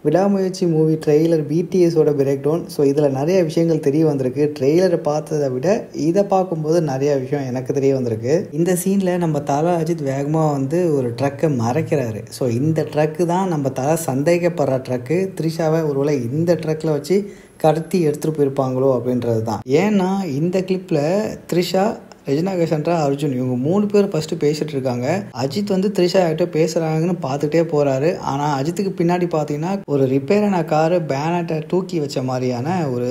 விடாமுயற்சி movie trailer பிடிஎஸோட breakdown. So இதில் நிறைய விஷயங்கள் தெரிய வந்திருக்கு. ட்ரெய்லரை பார்த்ததை விட இதை பார்க்கும்போது நிறைய விஷயம் எனக்கு தெரிய வந்திருக்கு. இந்த சீனில் நம்ம தல அஜித் வேகமாக வந்து ஒரு ட்ரக்கை மறைக்கிறாரு. ஸோ இந்த ட்ரக்கு தான் நம்ம தலை சந்தேகப்படுற ட்ரக்கு. த்ரிஷாவை ஒருவேளை இந்த ட்ரக்கில் வச்சு கடத்தி எடுத்துகிட்டு போயிருப்பாங்களோ அப்படின்றது தான். ஏன்னா இந்த கிளிப்பில் த்ரிஷா, ரெஜினா கேசன்ட்ரா, அர்ஜுன் இவங்க 3 பேர் ஃபஸ்ட்டு பேசிகிட்டு இருக்காங்க. அஜித் வந்து த்ரிஷா கிட்ட பேசுகிறாங்கன்னு பார்த்துட்டே போகிறாரு. ஆனால் அஜித்துக்கு பின்னாடி பார்த்தீங்கன்னா ஒரு ரிப்பேரான காரு பேனட்டை தூக்கி வச்ச மாதிரியான ஒரு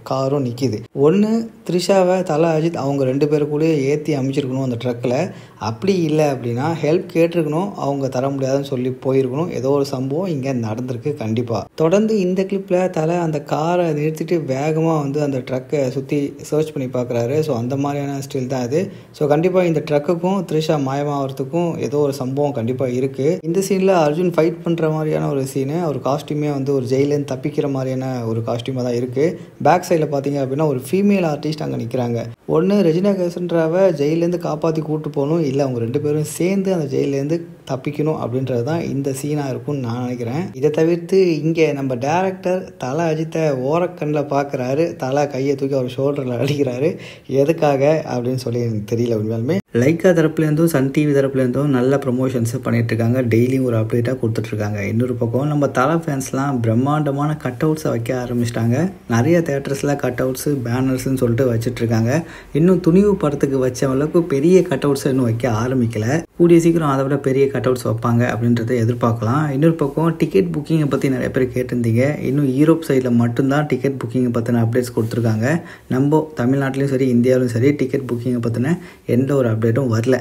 காரும் நிற்கிது. ஒன்று த்ரிஷாவை தல அஜித் அவங்க 2 பேருக்குள்ளேயே ஏற்றி அமைச்சிருக்கணும் அந்த ட்ரக்கில். அப்படி இல்லை அப்படின்னா ஹெல்ப் கேட்டிருக்கணும், அவங்க தர முடியாதுன்னு சொல்லி போயிருக்கணும். ஏதோ ஒரு சம்பவம் இங்கே நடந்திருக்கு கண்டிப்பாக. தொடர்ந்து இந்த கிளிப்பில் தலை அந்த காரை நிறுத்திட்டு வேகமாக வந்து அந்த ட்ரக்கை சுற்றி சர்ச் பண்ணி பார்க்குறாரு. ஸோ அந்த மாதிரியான ஸ்டில் தான் இது. ஸோ கண்டிப்பாக இந்த ட்ரக்குக்கும் த்ரிஷா மாயமாகறதுக்கும் ஏதோ ஒரு சம்பவம் கண்டிப்பாக இருக்குது. இந்த சீனில் அர்ஜுன் ஃபைட் பண்ணுற மாதிரியான ஒரு சீனு. அவர் காஸ்டியூமே வந்து ஒரு ஜெயிலேருந்து தப்பிக்கிற மாதிரியான ஒரு காஸ்டியூமாக தான் இருக்குது. பேக் சைடில் பார்த்தீங்க அப்படின்னா ஒரு ஃபீமேல் ஆர்டிஸ்ட் அங்கே நிற்கிறாங்க. ஒன்று ரெஜினா கேசன்ட்ராவை ஜெயிலேருந்து காப்பாற்றி கூப்பிட்டு போகணும், இல்லை அவங்க 2 பேரும் சேர்ந்து அந்த ஜெயிலேருந்து தப்பிக்கணும் அப்படின்றது தான் இந்த சீனாக இருக்கும்னு நான் நினைக்கிறேன். இதை தவிர்த்து இங்கே நம்ம டேரக்டர் தல அஜித்தை ஓரக்கண்ணில் பார்க்குறாரு. தலை கையை தூக்கி அவர் ஷோல்டரில் அடிக்கிறாரு. எதுக்காக அப்படின்னு சொல்லி எனக்கு தெரியல. உண்மையாலுமே லைக்கா தரப்புலேருந்தும் சன் டிவி தரப்புலேருந்தும் நல்ல ப்ரொமோஷன்ஸ் பண்ணிகிட்ருக்காங்க. டெய்லியும் ஒரு அப்டேட்டாக கொடுத்துட்ருக்காங்க. இன்னொரு பக்கம் நம்ம தலை ஃபேன்ஸ்லாம் பிரம்மாண்டமான கட் அவுட்ஸை வைக்க ஆரம்பிச்சிட்டாங்க. நிறைய தேட்டர்ஸில் கட் அவுட்ஸு பேனர்ஸ்ன்னு சொல்லிட்டு வச்சுட்ருக்காங்க. இன்னும் துணிவு படத்துக்கு வச்ச அளவுக்கு பெரிய கட் அவுட்ஸை இன்னும் வைக்க ஆரம்பிக்கல. கூடிய சீக்கிரம் அதை விட பெரிய கட் அவுட்ஸ் வைப்பாங்க அப்படின்றத எதிர்பார்க்கலாம். இன்னொரு பக்கம் டிக்கெட் புக்கிங்கை பற்றி நிறைய பேர் கேட்டிருந்தீங்க. இன்னும் யூரோப் சைடில் மட்டும்தான் டிக்கெட் புக்கிங்கை பற்றின அப்டேட்ஸ் கொடுத்துருக்காங்க. நம்ம தமிழ்நாட்டிலையும் சரி இந்தியாவிலும் சரி டிக்கெட் புக்கிங்கை பற்றின எந்த ஒரு அப்டேட்டும் வரல.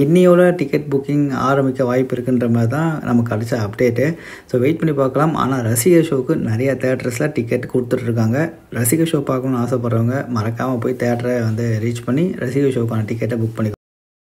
இன்னையோட டிக்கெட் புக்கிங் ஆரம்பிக்க வாய்ப்பு இருக்குன்ற மாதிரி தான் நமக்கு கிடைச்ச அப்டேட்டு. ஸோ வெயிட் பண்ணி பார்க்கலாம். ஆனால் ரசிகர் ஷோவுக்கு நிறைய தேட்டர்ஸில் டிக்கெட் கொடுத்துட்ருக்காங்க. ரசிகர் ஷோ பார்க்கணுன்னு ஆசைப்படுறவங்க மறக்காமல் போய் தேட்டரை வந்து ரீச் பண்ணி ரசிகர் ஷோக்கான டிக்கெட்டை புக் பண்ணி